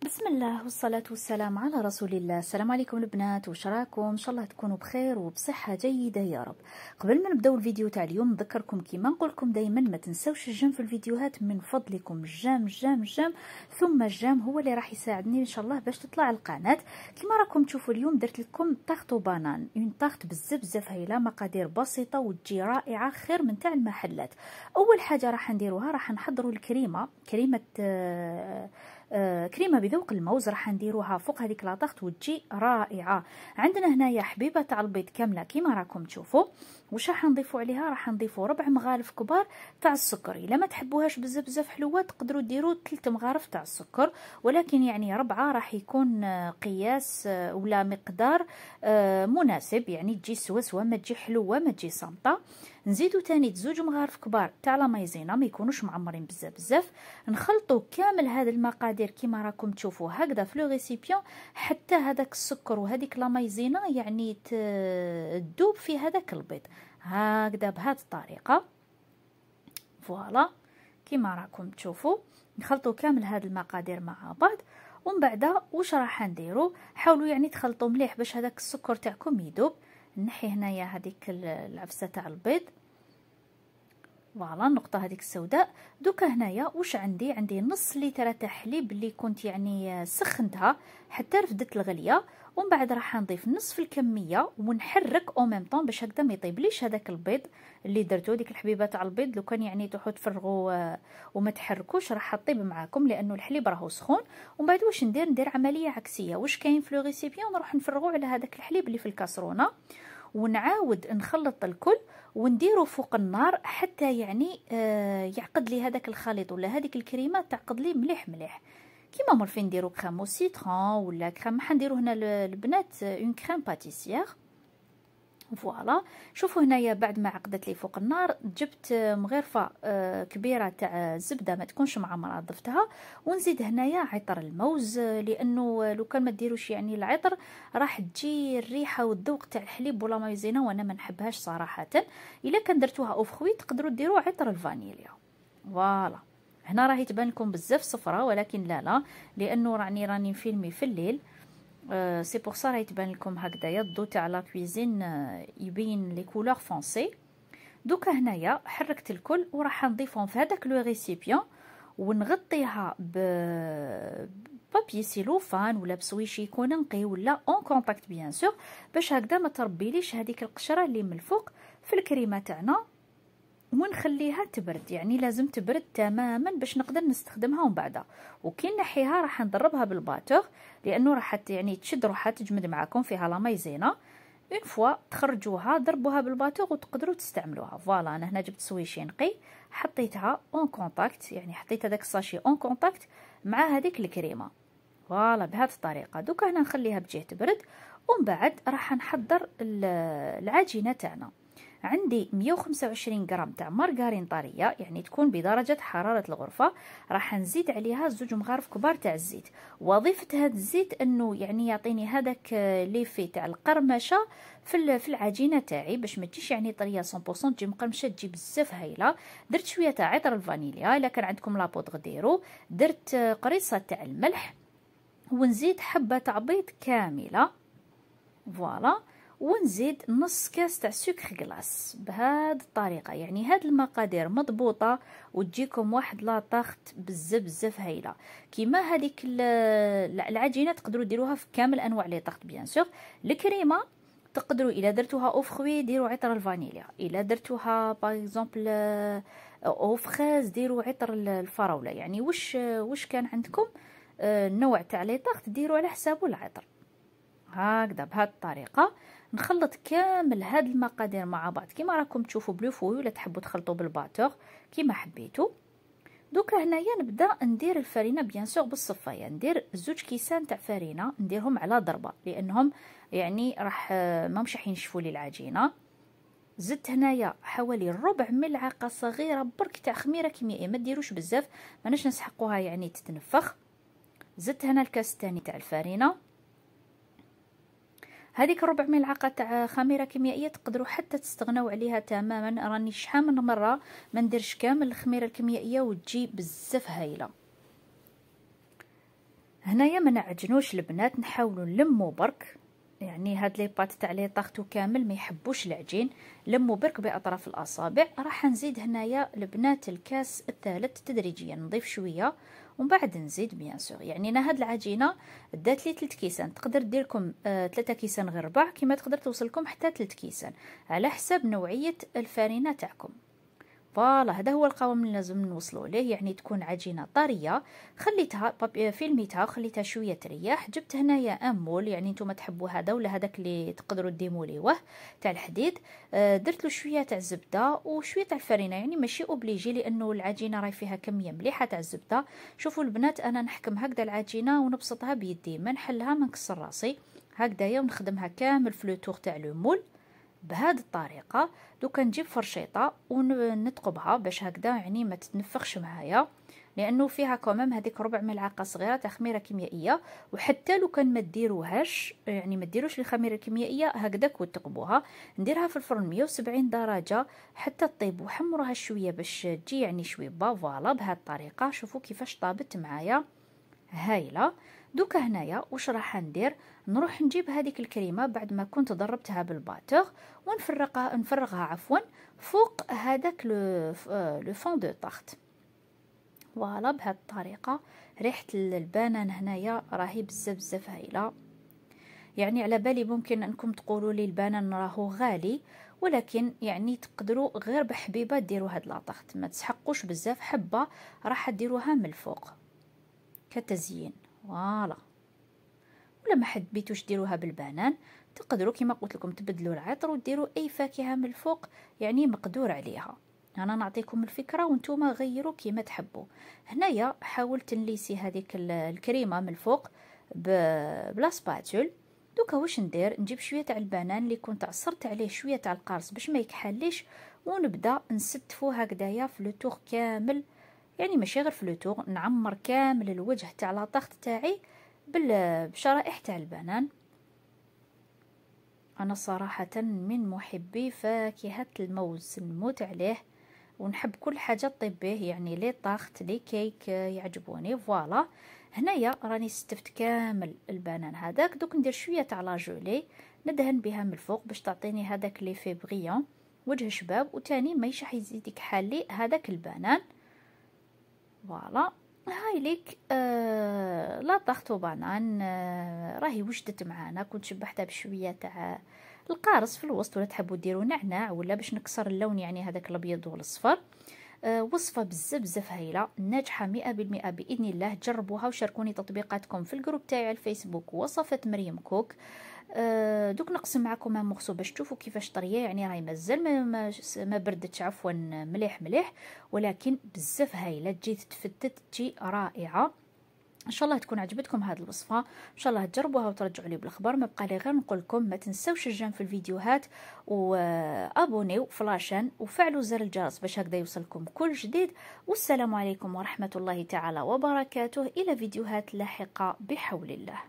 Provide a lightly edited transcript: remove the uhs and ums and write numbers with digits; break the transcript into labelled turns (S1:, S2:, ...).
S1: بسم الله والصلاة والسلام على رسول الله. السلام عليكم البنات، واش راكم؟ ان شاء الله تكونوا بخير وبصحة جيدة يا رب. قبل ما نبداو الفيديو تاع اليوم نذكركم كيما نقول لكم دائما ما تنساوش الجيم في الفيديوهات من فضلكم. الجيم ثم الجيم هو اللي راح يساعدني ان شاء الله باش تطلع القناة. كيما راكم تشوفوا اليوم درت لكم طاخت وبانان، اون طاخت بزاف هايله، مقادير بسيطة وتجي رائعة خير من تاع المحلات. اول حاجة راح نديروها راح نحضروا الكريمة، كريمه بذوق الموز راح نديروها فوق هذيك لاطاخت وتجي رائعه. عندنا هنايا حبيبه تاع البيض كامله كيما راكم تشوفوا. واش راح نضيفوا عليها؟ راح نضيفوا 4 مغارف كبار تاع السكر. الا ما تحبوهاش بزاف حلوه تقدروا ديروا 3 مغارف تاع السكر، ولكن يعني 4 راح يكون قياس ولا مقدار مناسب، يعني تجي سوا ما تجي حلوه ما تجي صامته. نزيدو تاني 2 مغارف كبار تاع لا مايزينا، ما يكونوش معمرين بزاف. نخلطوا كامل هذه المقادير كيما راكم تشوفوا هكذا في لو ريسيبيون، حتى هذاك السكر وهذيك لا مايزينا يعني تذوب في هذاك البيض هكذا بهذه الطريقه. فوالا كيما راكم تشوفوا نخلطوا كامل هذه المقادير مع بعض. ومن بعد واش راح نديروا؟ حاولوا يعني تخلطوا مليح باش هذاك السكر تاعكم يذوب. نحي هنايا هذيك العفسه تاع البيض، فوالا النقطه هذيك السوداء. دوكا هنايا واش عندي نص لتر تاع حليب اللي كنت يعني سخنتها حتى رفدت الغليه. ومن بعد راح نضيف نصف الكميه ونحرك او ميم طون باش هكذا ما يطيبليش هذاك البيض اللي درتو. ديك الحبيبه تاع البيض لو كان يعني تروحوا تفرغوا وما تحركوش راح تطيب معاكم لانه الحليب راهو سخون. ومن بعد واش ندير عمليه عكسيه. واش كاين في لو ريسيبيون نروح نفرغوا على هذاك الحليب اللي في الكاسرونه ونعاود نخلط الكل ونديرو فوق النار حتى يعني يعقد لي هذاك الخليط ولا هذيك الكريمه تعقد لي مليح. كيما مورفين نديرو كريم او سيترون ولا كريم، حنديرو هنا البنات اون كريم باتيسيير. فوالا شوفوا هنايا بعد ما عقدت لي فوق النار جبت مغرفه كبيره تاع الزبده ما تكونش معمره ضفتها، ونزيد هنايا عطر الموز لانه لو كان ما ديروش يعني العطر راح تجي الريحه والذوق تاع الحليب ولا مايزينا وانا ما نحبهاش صراحه. الا كان درتوها او فخوي تقدروا ديروا عطر الفانيليا. فوالا هنا راهي تبان لكم بزاف صفرة ولكن لا لانه راني نفيلمي في الليل، سي بور سا راهي تبان لكم هكذايا الضو تاع لا كويزين يبين لي كولور فونسي. دوكا هنايا حركت الكل وراح نضيفهم في هذاك لو ريسيبيون ونغطيها بابي سيلوفان ولا بسويشي يكون نقي ولا اون كونتاكت بيان سور باش هكذا ما تربيليش هذيك القشره اللي من الفوق في الكريمه تاعنا. ونخليها تبرد، يعني لازم تبرد تماما باش نقدر نستخدمها ومن بعدها. وكي نحيها راح نضربها بالباتور لانه راح يعني تشد روحها تجمد معاكم فيها لا مايزينا. اون فوا تخرجوها ضربوها بالباتور وتقدروا تستعملوها. فوالا انا هنا جبت سويشي نقي حطيتها اون كونتاكت، يعني حطيت هذاك الساشي اون كونتاكت مع هذيك الكريمه. فوالا بهذه الطريقه. دوكا هنا نخليها بجهه تبرد ومن بعد راح نحضر العجينه تاعنا. عندي 125 غرام تاع مارغرين طريه يعني تكون بدرجه حراره الغرفه. راح نزيد عليها 2 مغارف كبار تاع الزيت. وظيفه هذا الزيت انه يعني يعطيني هذاك ليفي تاع القرمشه في العجينه تاعي باش ما تجيش يعني طريه 100% تجي مقرمشه تجي بزاف هايله. درت شويه تاع عطر الفانيليا، الا كان عندكم لابودغ ديرو. درت قريصه تاع الملح ونزيد حبه تاع بيض كامله. فوالا ونزيد نص كاس تاع سكر غلاس بهذه الطريقه. يعني هاد المقادير مضبوطه وتجيكم واحد لا طاخت بزاف هايله. كيما هذيك العجينه تقدروا ديروها في كامل انواع لي طاخت بيان سور. الكريمه تقدروا الا درتوها او فخوي ديروا عطر الفانيليا، الا درتوها باغ اكزومبل او فريز ديروا عطر الفراوله. يعني واش كان عندكم النوع تاع لي طاخت ديروا على حسابه العطر. هكذا بهذه الطريقه نخلط كامل هاد المقادير مع بعض كيما راكم تشوفوا بلو فوي ولا تحبوا تخلطوا بالباتور كيما حبيتوا. دوكا هنايا نبدا ندير الفرينه بيان سور بالصفايه. ندير 2 كيسان تاع فرينه نديرهم على ضربه لانهم يعني راح ماهمش راح ينشفوا لي العجينه. زدت هنايا حوالي ربع ملعقه صغيره برك تاع خميره كيميائيه، ما ديروش بزاف ماناش نسحقوها يعني تتنفخ. زدت هنا الكاس الثاني تاع الفرينه. هذيك ربع ملعقه تاع خميره كيميائيه تقدروا حتى تستغنوا عليها تماما. راني شحال من مره ما نديرش كامل الخميره الكيميائيه وتجي بزاف هايله. هنايا ما نعجنوش البنات، نحاولوا نلموا برك، يعني هاد لي بات تاع لي طاختو كامل ما يحبوش العجين، لموا برك باطراف الاصابع. راح نزيد هنايا البنات الكاس الثالث تدريجيا، نضيف شويه ومن بعد نزيد بيان سور. يعني انا هاد العجينه دات لي 3 كيسان، تقدر دير لكم 3 كيسان غير 4، كيما تقدر توصلكم حتى 3 كيسان على حسب نوعيه الفارينه تاعكم. فوالا هذا هو القوام اللي لازم نوصلوا ليه، يعني تكون عجينه طريه. خليتها فيلميتها وخليتها شويه تريح. جبت هنايا امول، يعني نتوما تحبوا هذا ولا هذاك اللي تقدروا ديموليوه تاع الحديد. درت له شويه تاع الزبده وشويه تاع الفرينه، يعني ماشي اوبليجي لانه العجينه راهي فيها كميه مليحه تاع الزبده. شوفوا البنات انا نحكم هكذا العجينه ونبسطها بيدي، ما نحلها ما نكسر راسي هكذايا، ونخدمها كامل في لو تور تاع لو مول بهذه الطريقه. دوكا نجيب فرشيطه ونثقبها باش هكذا يعني ما تتنفخش معايا، لانه فيها كمام هذيك ربع ملعقه صغيره تاع خميره كيميائيه. وحتى لو كان ما ديروهاش، يعني ما ديروش الخميره الكيميائيه هكذاك وتقبوها، نديرها في الفرن 170 درجه حتى تطيب، وحمروها شويه باش تجي يعني شويبه. فوالا بهذه الطريقه شوفوا كيفاش طابت معايا، هايله. دوكا هنايا واش راح ندير، نروح نجيب هذيك الكريمه بعد ما كنت ضربتها بالباتور نفرغها عفوا فوق هذاك لو فون دو طارت. فوالا بهذه الطريقه ريحه البنان هنايا راهي بزاف هايله. يعني على بالي ممكن انكم تقولوا لي البنان راهو غالي، ولكن يعني تقدروا غير بحبيبه ديروا هاد لاطارت، ما تسحقوش بزاف، حبه راح ديروها من الفوق كتزيين. فوالا ولا ما حبيتوش ديروها بالبنان تقدروا كما قلت لكم تبدلوا العطر وديروا اي فاكهه من الفوق، يعني مقدور عليها. انا نعطيكم الفكره وانتم غيروا كما تحبوا. هنايا حاولت نليسي هذيك الكريمه من الفوق بلا سباتول. دوكا واش ندير، نجيب شويه تاع البنان اللي كنت عصرت عليه شويه تاع القارص باش ما يكحليش، ونبدا نستفو هكذايا في لو تور كامل، يعني ماشي غير في لو تور، نعمر كامل الوجه تاع لاطاخت تاعي بشرائح تاع البنان. انا صراحه من محبي فاكهه الموز، نموت عليه ونحب كل حاجه طيب به، يعني لي طاخت لي كيك يعجبوني. فوالا هنايا راني استفت كامل البنان هذاك. دوك ندير شويه تاع لا جولي ندهن بها من الفوق باش تعطيني هذاك لي في بريون وجه شباب، وتاني ما يشح يزيدك حالي هذاك البنان. فوالا هاي ليك لا طاختو بانان راهي وجدت معانا. كنت شبحتها بشويه تاع القارص في الوسط، ولا تحبوا ديروا نعناع ولا باش نكسر اللون، يعني هذاك الابيض والاصفر. وصفه بزاف هايله ناجحه 100% باذن الله. جربوها وشاركوني تطبيقاتكم في الجروب تاعي على الفيسبوك وصفه مريم كوك. دوك نقسم معكم مغسو باش تشوفوا كيفاش طريه، يعني راهي مازال ما بردتش عفوا، مليح ولكن بزاف هايله، تجي تفتت تجي رائعه. ان شاء الله تكون عجبتكم هذه الوصفه، ان شاء الله تجربوها وترجعوا لي بالاخبار. ما بقى لي غير نقول لكم ما تنساوش الجيم في الفيديوهات، وابونيو فلاشن وفعلوا زر الجرس باش هكذا يوصلكم كل جديد. والسلام عليكم ورحمه الله تعالى وبركاته، الى فيديوهات لاحقه بحول الله.